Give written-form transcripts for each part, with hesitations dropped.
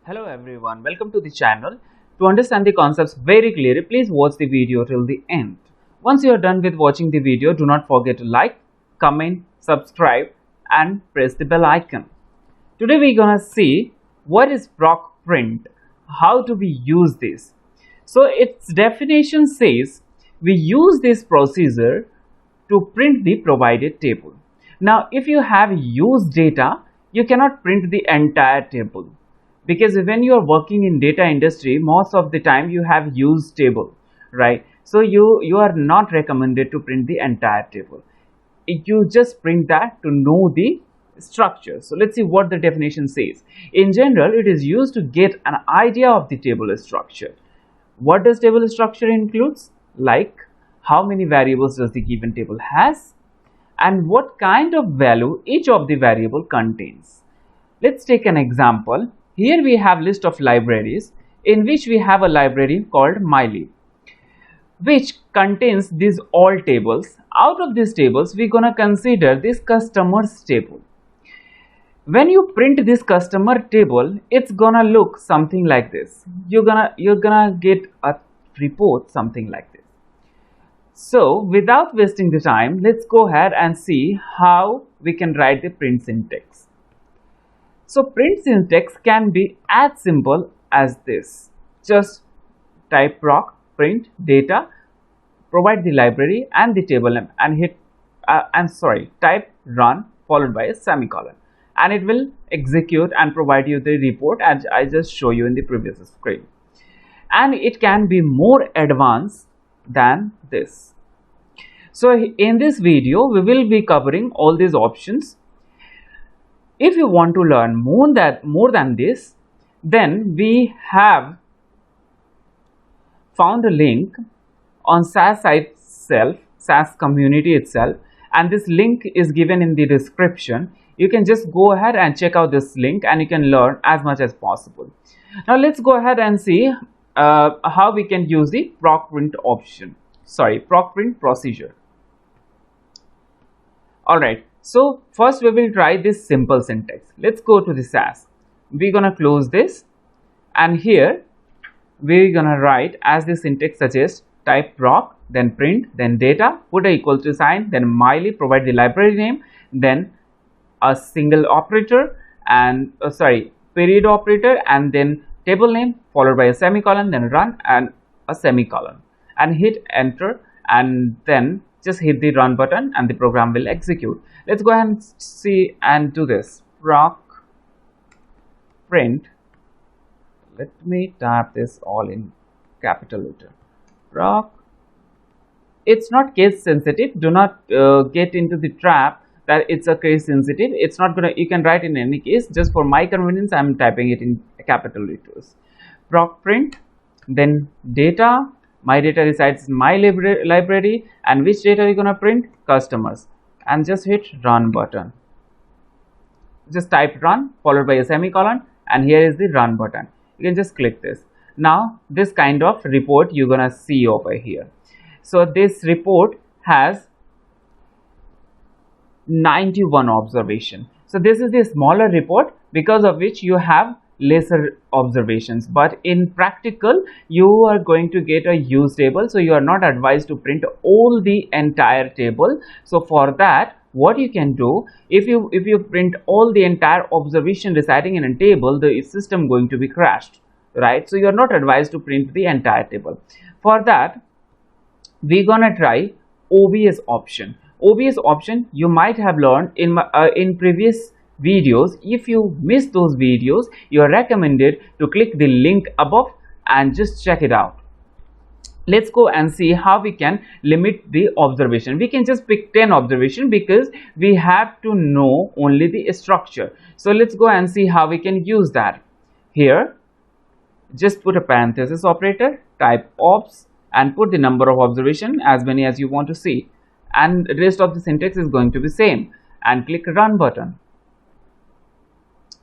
Hello everyone, welcome to the channel. To understand the concepts very clearly, please watch the video till the end. Once you are done with watching the video, do not forget to like, comment, subscribe and press the bell icon. Today we're gonna see what is proc print, how do we use this. So its definition says we use this procedure to print the provided table. Now if you have used data, you cannot print the entire table, because when you are working in data industry, most of the time you have used table, right? So you are not recommended to print the entire table. You just print that to know the structure. So let's see what the definition says. In general, it is used to get an idea of the table structure. What does table structure includes? Like how many variables does the given table has, and what kind of value each of the variable contains. Let's take an example. Here we have list of libraries, in which we have a library called mylib, which contains these all tables. Out of these tables, we're gonna consider this customers table. When you print this customer table, it's gonna look something like this. You're gonna get a report something like this. So without wasting the time, let's go ahead and see how we can write the print syntax. So print syntax can be as simple as this. Just type proc print data, provide the library and the table name, and hit type run followed by a semicolon, and it will execute and provide you the report as I just show you in the previous screen. And it can be more advanced than this. So in this video we will be covering all these options. If you want to learn more than this, then we have found a link on SAS site itself, SAS community itself, and this link is given in the description. You can just go ahead and check out this link and you can learn as much as possible. Now let's go ahead and see how we can use the proc print procedure. Alright. So first we will try this simple syntax. Let's go to the SAS. We're gonna close this, and here we're gonna write as the syntax suggests: type proc, then print, then data, put a equal to sign, then mylib, provide the library name, then a single operator and period operator, and then table name followed by a semicolon, then run and a semicolon, and hit enter, and then just hit the run button and the program will execute. Let's go ahead and see and do this. Proc print. Let me type this all in capital letter. Proc. It's not case sensitive. Do not get into the trap that it's a case sensitive. It's not gonna. You can write in any case. Just for my convenience, I'm typing it in capital letters. Proc print. Then data. My data resides in my library, and which data are you gonna print? Customers, and just hit run button. Just type run followed by a semicolon, and here is the run button. You can just click this. Now this kind of report you're gonna see over here. So this report has 91 observation. So this is the smaller report, because of which you have lesser observations, but in practical you are going to get a use table, so you are not advised to print all the entire table. So for that, what you can do, if you print all the entire observation residing in a table, the system going to be crashed, right? So you are not advised to print the entire table. For that, we're gonna try OBS option. OBS option you might have learned in previous videos. If you missed those videos, you are recommended to click the link above and just check it out. Let's go and see how we can limit the observation. We can just pick 10 observation because we have to know only the structure. So let's go and see how we can use that. Here, just put a parenthesis operator, type obs, and put the number of observation as many as you want to see, and the rest of the syntax is going to be same, and click run button.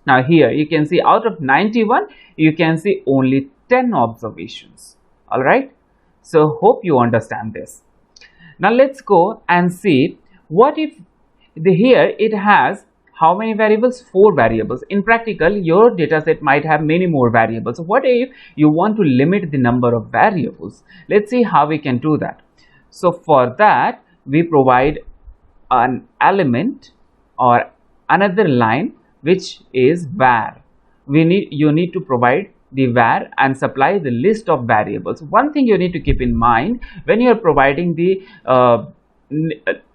Now here you can see out of 91, you can see only 10 observations. Alright, so hope you understand this. Now let's go and see what if here it has How many variables? 4 variables. In practical, your dataset might have many more variables. What if you want to limit the number of variables? Let's see how we can do that. So for that, we provide an element or another line which is var. You need to provide the var and supply the list of variables. One thing you need to keep in mind when you are providing the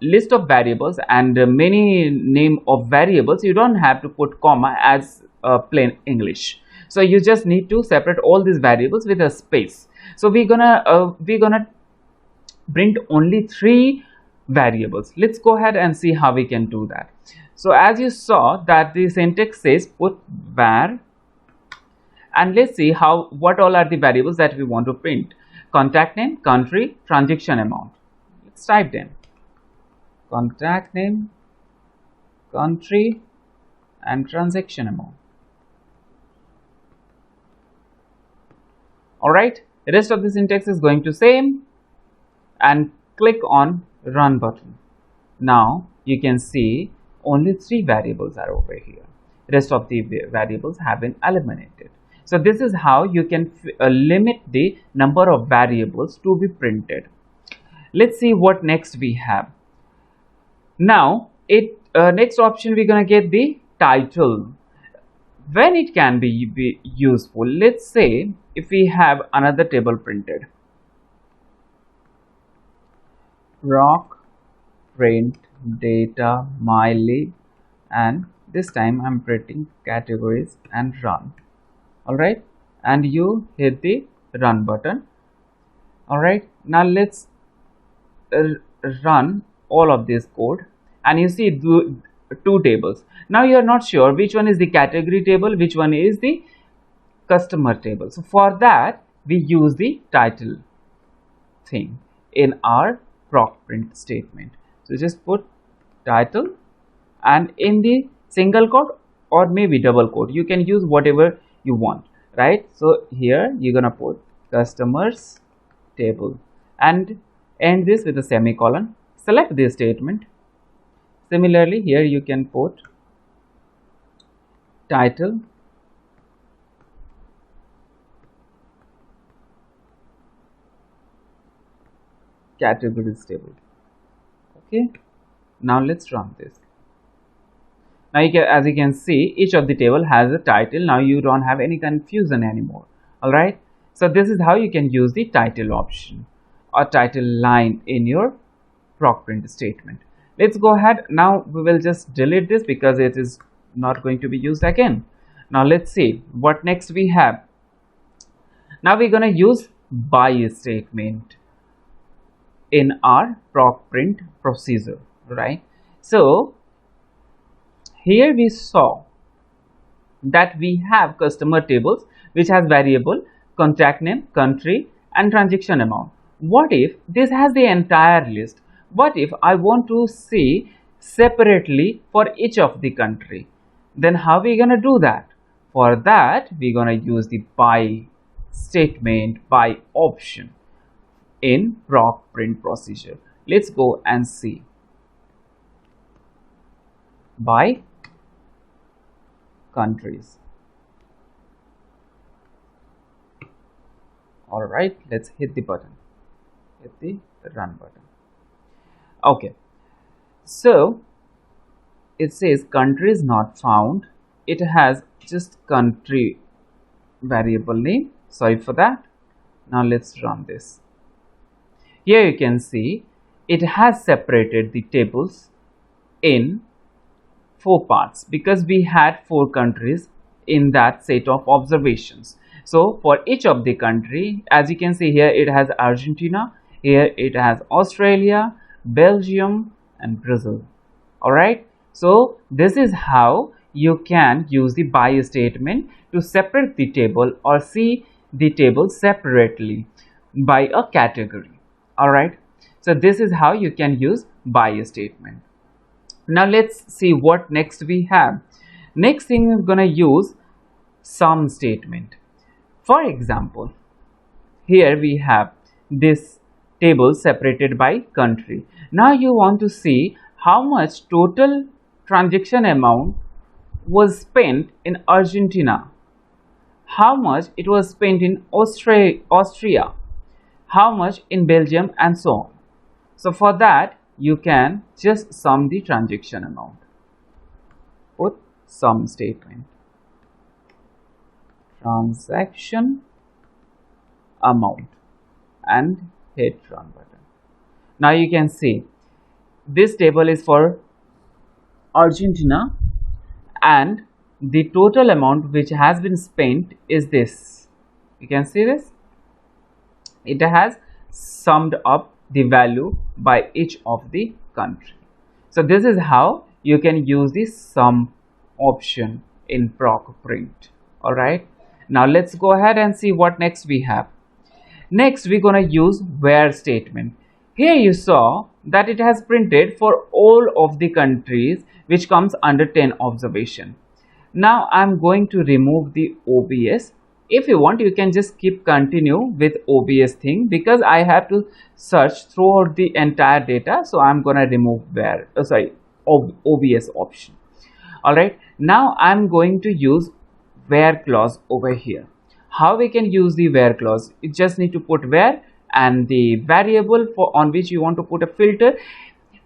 list of variables and many name of variables, you don't have to put comma as plain English. So you just need to separate all these variables with a space. So we're gonna print only 3 variables. Let's go ahead and see how we can do that. So as you saw that the syntax says put var, and let's see what all are the variables that we want to print. Contact name, country, transaction amount. Let's type them. Contact name, country, and transaction amount. Alright, the rest of the syntax is going to same, and click on run button. Now you can see only 3 variables are over here. Rest of the variables have been eliminated. So this is how you can limit the number of variables to be printed. Let's see what next we have. Now next option we're gonna get the title. When it can be useful, let's say if we have another table printed, proc print data mylib, and this time I'm printing categories and run. Alright, and you hit the run button. Alright, now let's run all of this code, and you see 2 tables. Now you are not sure which one is the category table, which one is the customer table. So for that we use the title thing in our proc print statement. So just put title, and in the single quote or maybe double quote, you can use whatever you want, right? So here you're gonna put customers table and end this with a semicolon. Select this statement. Similarly, here you can put title categories table. Okay, now let's run this. Now as you can see, each of the table has a title. Now you don't have any confusion anymore. All right, so this is how you can use the title option or title line in your proc print statement. Let's go ahead. Now we will just delete this because it is not going to be used again. Now let's see what next we have. Now we're going to use by statement in our proc print procedure, right? So here we saw that we have customer tables which has variable contact name, country, and transaction amount. What if this has the entire list? What if I want to see separately for each of the country? Then how we gonna do that? For that we're gonna use the by statement, by option in proc print procedure. Let's go and see. By countries. All right, let's hit the button. Hit the run button. Okay, so it says country is not found. It has just country variable name. Sorry for that. Now let's run this. Here you can see it has separated the tables in 4 parts because we had 4 countries in that set of observations. So for each of the country, as you can see here, it has Argentina, here it has Australia, Belgium, and Brazil. All right, so this is how you can use the by statement to separate the table or see the table separately by a category. All right, so this is how you can use by statement. Now let's see what next we have. Next thing we're gonna use sum statement. For example, here we have this table separated by country. Now you want to see how much total transaction amount was spent in Argentina, how much it was spent in Austria, how much in Belgium, and so on. So for that, you can just sum the transaction amount. Put sum statement. Transaction amount and hit run button. Now you can see this table is for Argentina and the total amount which has been spent is this. You can see this. It has summed up the value by each of the country. So this is how you can use the sum option in ProcPrint. Alright, now let's go ahead and see what next we have. Next we're gonna use where statement. Here you saw that it has printed for all of the countries which comes under 10 observation. Now I'm going to remove the OBS. If you want, you can just keep continue with OBS thing, because I have to search throughout the entire data. So I'm gonna remove where OBS option. Alright, now I'm going to use where clause over here. How we can use the where clause? You just need to put where and the variable for on which you want to put a filter.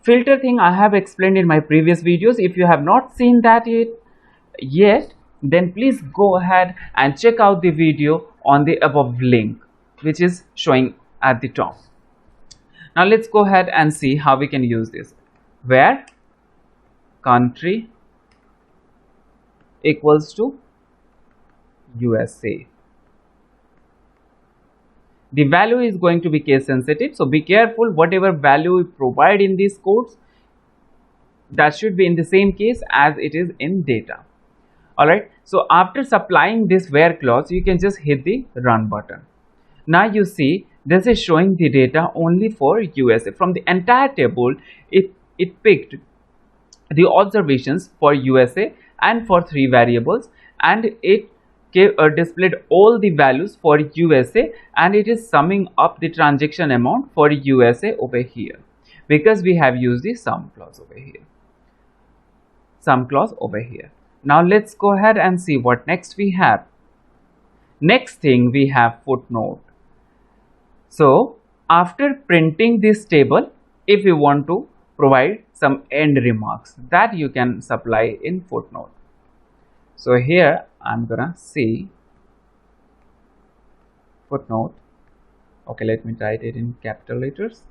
Filter thing I have explained in my previous videos. If you have not seen that yet, then please go ahead and check out the video on the above link which is showing at the top. Now let's go ahead and see how we can use this. Where country equals to USA. The value is going to be case sensitive, so be careful. Whatever value you provide in these codes, that should be in the same case as it is in data. Alright, so after supplying this where clause, you can just hit the run button. Now you see this is showing the data only for USA. From the entire table, it picked the observations for USA and for 3 variables, and it displayed all the values for USA, and it is summing up the transaction amount for USA over here, because we have used the sum clause over here. Sum clause over here. Now let's go ahead and see what next we have. Next thing we have footnote. So after printing this table, if you want to provide some end remarks, that you can supply in footnote. So here I'm gonna see footnote. Okay, let me write it in capital letters.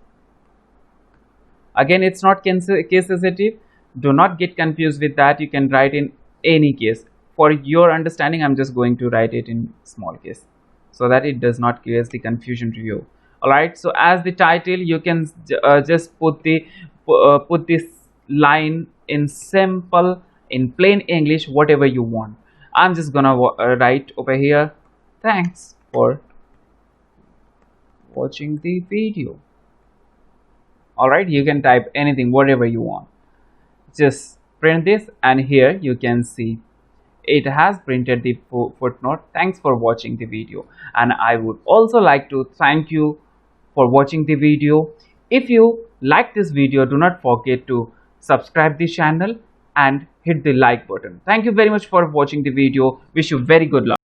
Again, it's not case sensitive. Do not get confused with that. You can write in any case. For your understanding, I'm just going to write it in small case so that it does not create the confusion to you. Alright, so as the title, you can just put this line in simple, in plain English, whatever you want. I'm just gonna write over here, thanks for watching the video. Alright, you can type anything, whatever you want. Just print this, and here you can see it has printed the footnote. Thanks for watching the video, and I would also like to thank you for watching the video. If you like this video, do not forget to subscribe the channel and hit the like button. Thank you very much for watching the video. Wish you very good luck.